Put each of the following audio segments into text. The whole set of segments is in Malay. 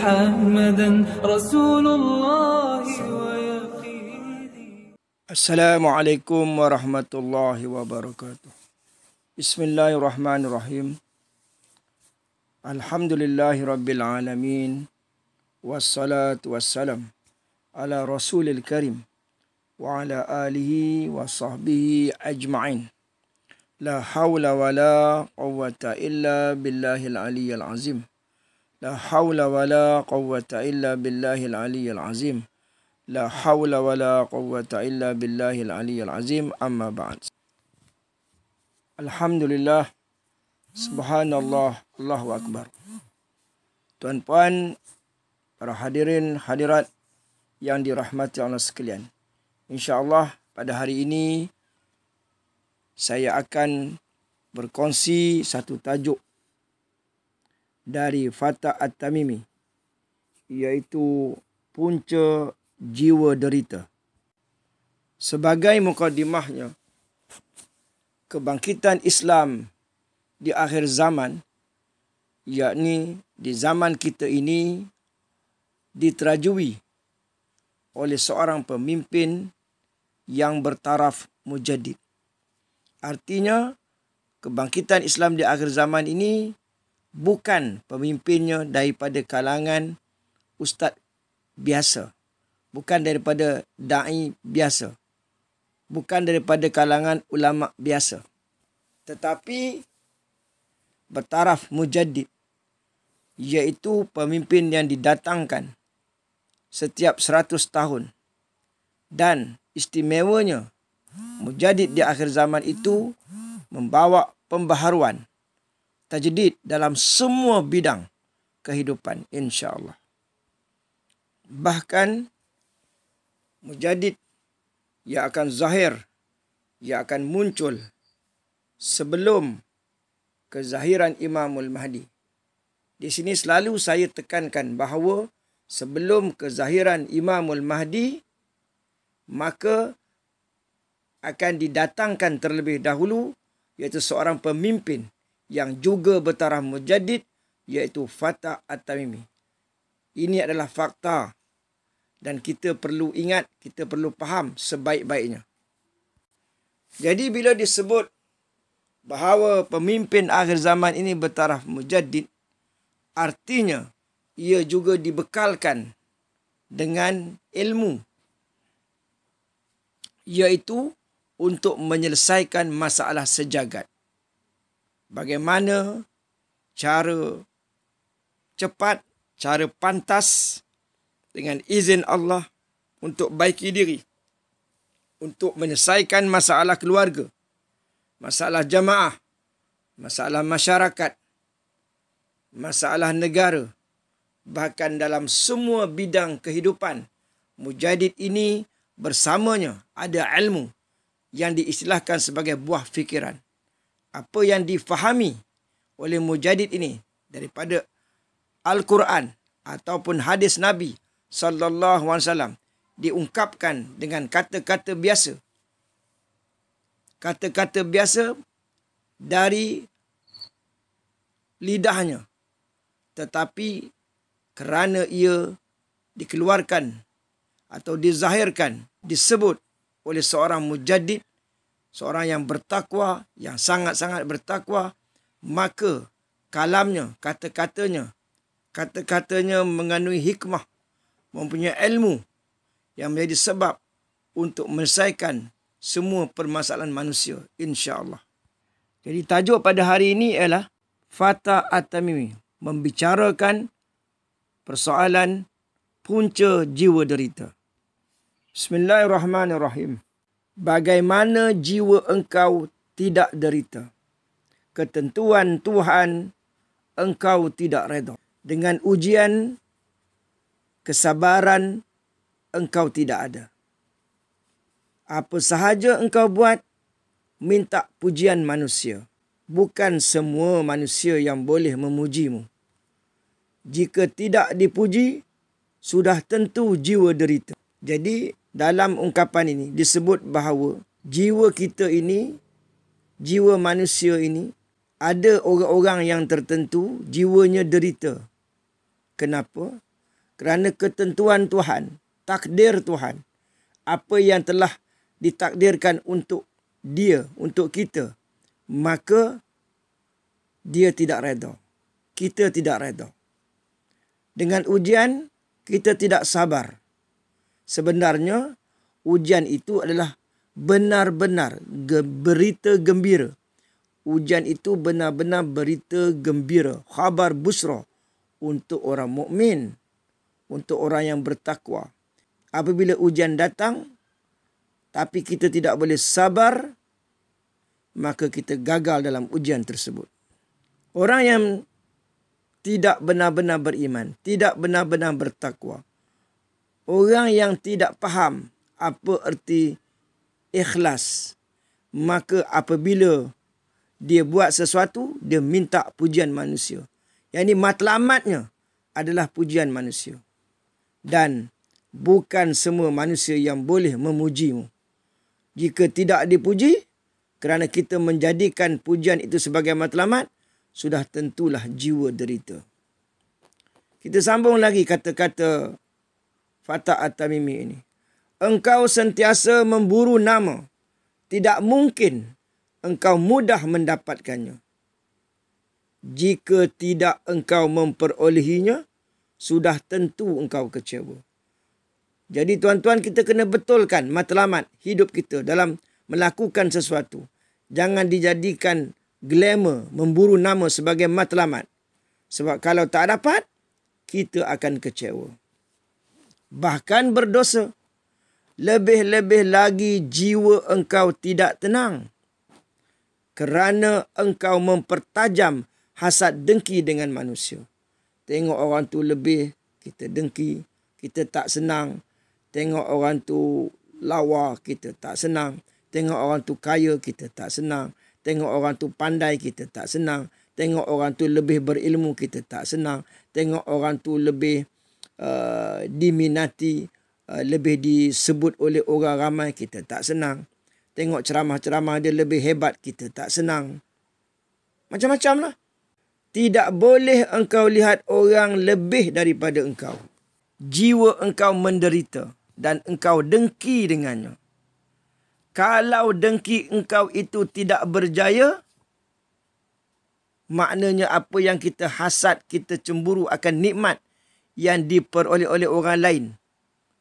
محمدا رسول الله ويقيني. السلام عليكم ورحمة الله وبركاته. بسم الله الرحمن الرحيم. الحمد لله رب العالمين والصلاة والسلام على رسول الكريم وعلى آله وصحبه أجمعين. لا حول ولا قوة إلا بالله العلي العظيم. لا حول ولا قوة إلا بالله العلي العظيم. لا حول ولا قوة إلا بالله العلي العظيم. أما بعد. Alhamdulillah, subhanallah, Allahu Akbar. Tuan-puan, para hadirin hadirat yang dirahmati Allah sekalian. InsyaAllah pada hari ini saya akan berkongsi satu tajuk dari Fatah At-Tamimi, iaitu punca jiwa derita. Sebagai mukadimahnya, kebangkitan Islam di akhir zaman, yakni di zaman kita ini, diterajui oleh seorang pemimpin yang bertaraf mujaddid. Artinya, kebangkitan Islam di akhir zaman ini bukan pemimpinnya daripada kalangan ustaz biasa, bukan daripada da'i biasa, bukan daripada kalangan ulama biasa, tetapi bertaraf mujaddid, iaitu pemimpin yang didatangkan setiap 100 tahun. Dan istimewanya, mujaddid di akhir zaman itu membawa pembaharuan, tajdid dalam semua bidang kehidupan, insya-Allah. Bahkan mujaddid ia akan zahir, ia akan muncul sebelum kezahiran Imamul Mahdi. Di sini selalu saya tekankan bahawa sebelum kezahiran Imamul Mahdi, maka akan didatangkan terlebih dahulu, iaitu seorang pemimpin yang juga bertaraf mujaddid, iaitu Fatah At-Tamimi. Ini adalah fakta dan kita perlu ingat, kita perlu faham sebaik-baiknya. Jadi bila disebut bahawa pemimpin akhir zaman ini bertaraf mujaddid, artinya ia juga dibekalkan dengan ilmu, iaitu untuk menyelesaikan masalah sejagat. Bagaimana cara cepat, cara pantas dengan izin Allah untuk baiki diri, untuk menyelesaikan masalah keluarga, masalah jamaah, masalah masyarakat, masalah negara, bahkan dalam semua bidang kehidupan. Mujaddid ini bersamanya ada ilmu yang diistilahkan sebagai buah fikiran. Apa yang difahami oleh mujaddid ini daripada Al-Quran ataupun hadis Nabi sallallahu alaihi wasallam diungkapkan dengan kata-kata biasa. Kata-kata biasa dari lidahnya. Tetapi kerana ia dikeluarkan atau dizahirkan, disebut oleh seorang mujaddid, seorang yang bertakwa, yang sangat-sangat bertakwa, maka kalamnya, kata-katanya mengandungi hikmah, mempunyai ilmu yang menjadi sebab untuk menyelesaikan semua permasalahan manusia, insya-Allah. Jadi tajuk pada hari ini ialah Fatah At-Tamimi, membicarakan persoalan punca jiwa derita. Bismillahirrahmanirrahim. Bagaimana jiwa engkau tidak derita? Ketentuan Tuhan engkau tidak redha. Dengan ujian, kesabaran engkau tidak ada. Apa sahaja engkau buat, minta pujian manusia. Bukan semua manusia yang boleh memujimu. Jika tidak dipuji, sudah tentu jiwa derita. Jadi dalam ungkapan ini disebut bahawa jiwa kita ini, jiwa manusia ini, ada orang-orang yang tertentu jiwanya derita. Kenapa? kerana ketentuan Tuhan, takdir Tuhan, apa yang telah ditakdirkan untuk dia, untuk kita, maka dia tidak redha. Kita tidak redha. Dengan ujian, kita tidak sabar. Sebenarnya, ujian itu adalah benar-benar berita gembira. Ujian itu benar-benar berita gembira, khabar busra untuk orang mukmin, untuk orang yang bertakwa. Apabila ujian datang, tapi kita tidak boleh sabar, maka kita gagal dalam ujian tersebut. Orang yang tidak benar-benar beriman, tidak benar-benar bertakwa, orang yang tidak faham apa erti ikhlas, maka apabila dia buat sesuatu, dia minta pujian manusia. Yang ini matlamatnya adalah pujian manusia. Dan bukan semua manusia yang boleh memujimu. Jika tidak dipuji, kerana kita menjadikan pujian itu sebagai matlamat, sudah tentulah jiwa derita. Kita sambung lagi kata-kata Fatah At-Tamimi ini. Engkau sentiasa memburu nama. Tidak mungkin engkau mudah mendapatkannya. Jika tidak engkau memperolehinya, sudah tentu engkau kecewa. Jadi tuan-tuan, kita kena betulkan matlamat hidup kita dalam melakukan sesuatu. Jangan dijadikan glamour, memburu nama sebagai matlamat. Sebab kalau tak dapat, kita akan kecewa. Bahkan berdosa. Lebih-lebih lagi jiwa engkau tidak tenang. Kerana engkau mempertajam hasad dengki dengan manusia. Tengok orang tu lebih, kita dengki, kita tak senang. Tengok orang tu lawa, kita tak senang. Tengok orang tu kaya, kita tak senang. Tengok orang tu pandai, kita tak senang. Tengok orang tu lebih berilmu, kita tak senang. Tengok orang tu lebih diminati, lebih disebut oleh orang ramai, kita tak senang. Tengok ceramah-ceramah dia lebih hebat, kita tak senang. Macam-macam lah. Tidak boleh engkau lihat orang lebih daripada engkau. Jiwa engkau menderita dan engkau dengki dengannya. Kalau dengki engkau itu tidak berjaya, maknanya apa yang kita hasad, kita cemburu akan nikmat yang diperoleh oleh orang lain.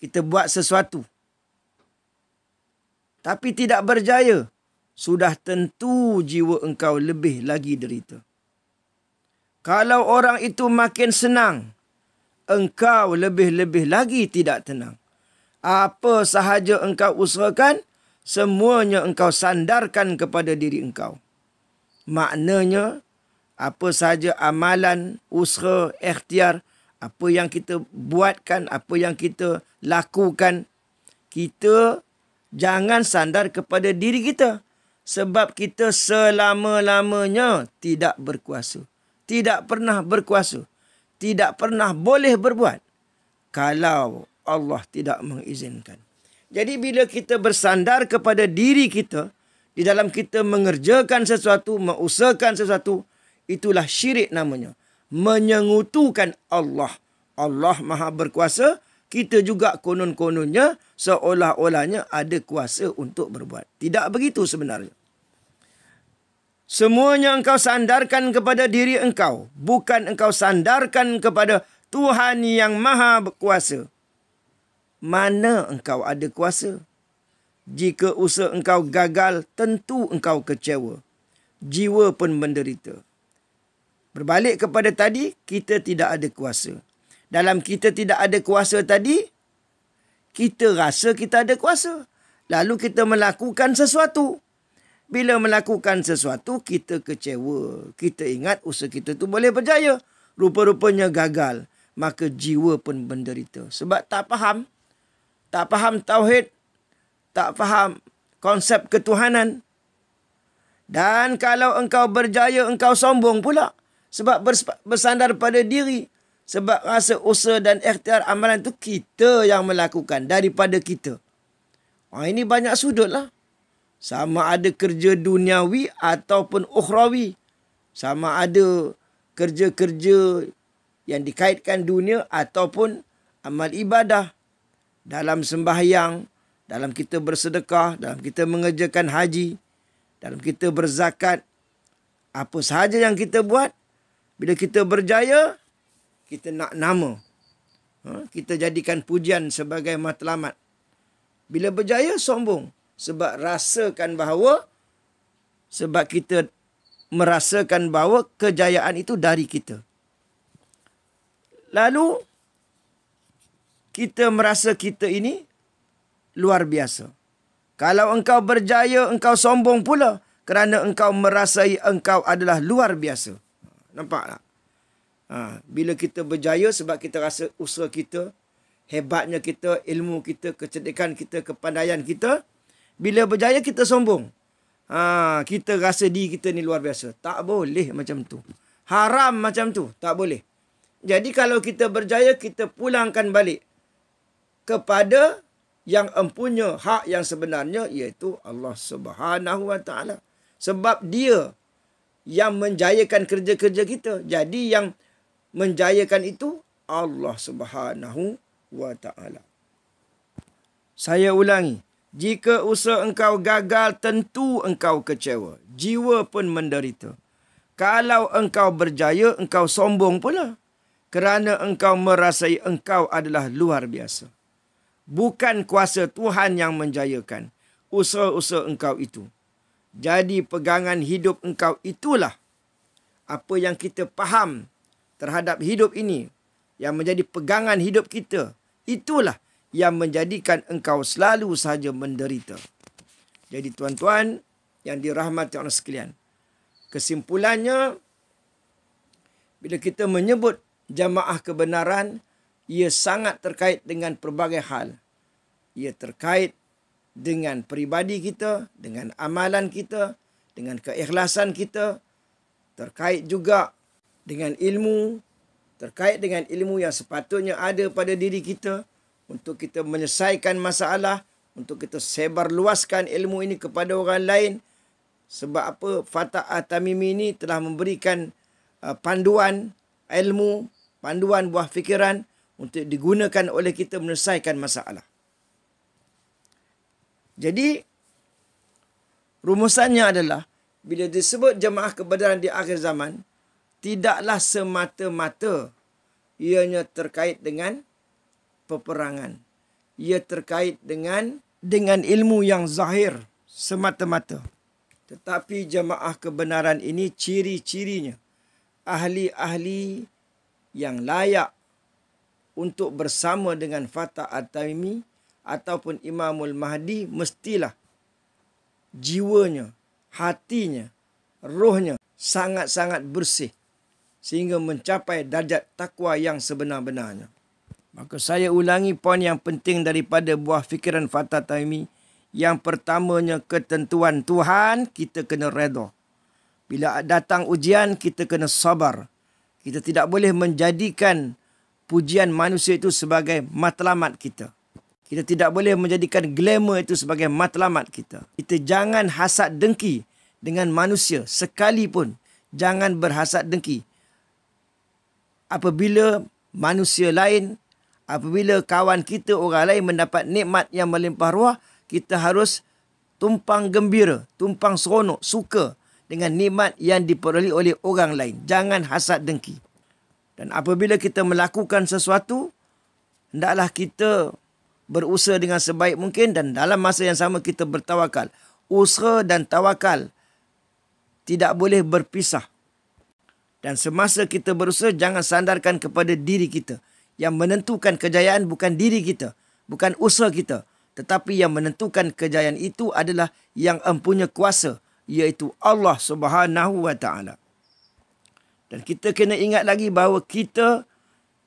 Kita buat sesuatu, tapi tidak berjaya, sudah tentu jiwa engkau lebih lagi derita. Kalau orang itu makin senang, engkau lebih-lebih lagi tidak tenang. Apa sahaja engkau usahakan, semuanya engkau sandarkan kepada diri engkau. Maknanya, apa sahaja amalan, usaha, ikhtiar, apa yang kita buatkan, apa yang kita lakukan, kita jangan sandar kepada diri kita. Sebab kita selama-lamanya tidak berkuasa. Tidak pernah berkuasa. Tidak pernah boleh berbuat kalau Allah tidak mengizinkan. Jadi bila kita bersandar kepada diri kita, di dalam kita mengerjakan sesuatu, mengusahakan sesuatu, itulah syirik namanya. Menyengutukan Allah. Allah Maha Berkuasa, kita juga konon-kononnya seolah-olahnya ada kuasa untuk berbuat. Tidak begitu sebenarnya. Semuanya engkau sandarkan kepada diri engkau. Bukan engkau sandarkan kepada Tuhan yang Maha Berkuasa. Mana engkau ada kuasa? Jika usaha engkau gagal, tentu engkau kecewa. Jiwa pun menderita. Berbalik kepada tadi, kita tidak ada kuasa. Dalam kita tidak ada kuasa tadi, kita rasa kita ada kuasa. Lalu kita melakukan sesuatu. Bila melakukan sesuatu, kita kecewa. Kita ingat usaha kita tu boleh berjaya. Rupa-rupanya gagal. Maka jiwa pun menderita. Sebab tak faham. Tak faham tauhid. Tak faham konsep ketuhanan. Dan kalau engkau berjaya, engkau sombong pula. Sebab bersandar pada diri. Sebab rasa usaha dan ikhtiar amalan tu kita yang melakukan daripada kita. Ini banyak sudut lah. Sama ada kerja duniawi ataupun ukhrawi. Sama ada kerja-kerja yang dikaitkan dunia ataupun amal ibadah, dalam sembahyang, dalam kita bersedekah, dalam kita mengerjakan haji, dalam kita berzakat, apa sahaja yang kita buat, bila kita berjaya, kita nak nama. Kita jadikan pujian sebagai matlamat. Bila berjaya, sombong. Sebab kita merasakan bahawa kejayaan itu dari kita. Lalu, kita merasa kita ini luar biasa. Kalau engkau berjaya, engkau sombong pula kerana engkau merasai engkau adalah luar biasa. Nampak tak? Bila kita berjaya sebab kita rasa usaha kita, hebatnya kita, ilmu kita, kecerdikan kita, kepandaian kita. Bila berjaya kita sombong. Kita rasa diri kita ni luar biasa. Tak boleh macam tu. Haram macam tu. Tak boleh. Jadi kalau kita berjaya, kita pulangkan balik kepada yang empunya hak yang sebenarnya, iaitu Allah Subhanahu Wa Taala. Sebab dia yang menjayakan kerja-kerja kita. Jadi yang menjayakan itu Allah Subhanahu Wa Taala. Saya ulangi. Jika usaha engkau gagal, tentu engkau kecewa. Jiwa pun menderita. Kalau engkau berjaya, engkau sombong pula. Kerana engkau merasai engkau adalah luar biasa. Bukan kuasa Tuhan yang menjayakan usaha-usaha engkau itu. Jadi pegangan hidup engkau itulah apa yang kita faham terhadap hidup ini, yang menjadi pegangan hidup kita. Itulah yang menjadikan engkau selalu sahaja menderita. Jadi tuan-tuan yang dirahmati Allah sekalian, kesimpulannya, bila kita menyebut jamaah kebenaran, ia sangat terkait dengan pelbagai hal. Ia terkait dengan peribadi kita, dengan amalan kita, dengan keikhlasan kita, terkait juga dengan ilmu, terkait dengan ilmu yang sepatutnya ada pada diri kita untuk kita menyelesaikan masalah, untuk kita sebarluaskan ilmu ini kepada orang lain. Sebab apa? Fatah At-Tamimi ini telah memberikan panduan ilmu, panduan buah fikiran untuk digunakan oleh kita menyelesaikan masalah. Jadi, rumusannya adalah, bila disebut jemaah kebenaran di akhir zaman, tidaklah semata-mata ianya terkait dengan peperangan. Ia terkait dengan ilmu yang zahir semata-mata. Tetapi jemaah kebenaran ini ciri-cirinya, ahli-ahli yang layak untuk bersama dengan Fatah At-Tamimi ataupun Imamul Mahdi, mestilah jiwanya, hatinya, rohnya sangat-sangat bersih sehingga mencapai darjat takwa yang sebenar-benarnya. Maka saya ulangi poin yang penting daripada buah fikiran Fatah At-Tamimi. Yang pertamanya, ketentuan Tuhan, kita kena redha. Bila datang ujian, kita kena sabar. Kita tidak boleh menjadikan pujian manusia itu sebagai matlamat kita. Kita tidak boleh menjadikan glamour itu sebagai matlamat kita. Kita jangan hasad dengki dengan manusia sekalipun. Jangan berhasad dengki. Apabila manusia lain, apabila kawan kita orang lain mendapat nikmat yang melimpah ruah, kita harus tumpang gembira, tumpang seronok, suka dengan nikmat yang diperoleh oleh orang lain. Jangan hasad dengki. Dan apabila kita melakukan sesuatu, hendaklah kita berusaha dengan sebaik mungkin dan dalam masa yang sama kita bertawakal. Usaha dan tawakal tidak boleh berpisah. Dan semasa kita berusaha, jangan sandarkan kepada diri kita. Yang menentukan kejayaan bukan diri kita, bukan usaha kita. Tetapi yang menentukan kejayaan itu adalah yang empunya kuasa, iaitu Allah Subhanahu Wa Taala. Dan kita kena ingat lagi bahawa kita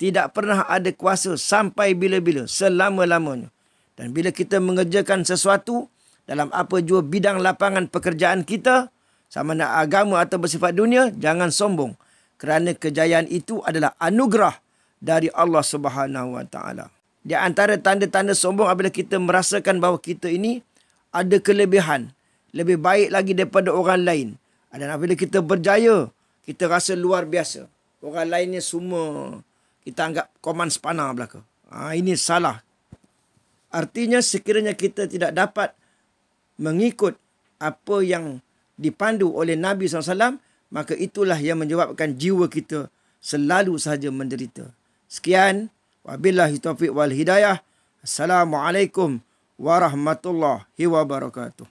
tidak pernah ada kuasa sampai bila-bila, selama-lamanya. Dan bila kita mengerjakan sesuatu dalam apa jua bidang lapangan pekerjaan kita, sama ada agama atau bersifat dunia, jangan sombong. Kerana kejayaan itu adalah anugerah dari Allah Subhanahu Wa Taala. Di antara tanda-tanda sombong apabila kita merasakan bahawa kita ini ada kelebihan, lebih baik lagi daripada orang lain. Dan apabila kita berjaya, kita rasa luar biasa. Orang lainnya semua kita anggap koman sepana belaka. Ini salah. Artinya sekiranya kita tidak dapat mengikut apa yang dipandu oleh Nabi SAW, maka itulah yang menyebabkan jiwa kita selalu sahaja menderita. Sekian. Wabillahi taufiq wal hidayah. Assalamualaikum warahmatullahi wabarakatuh.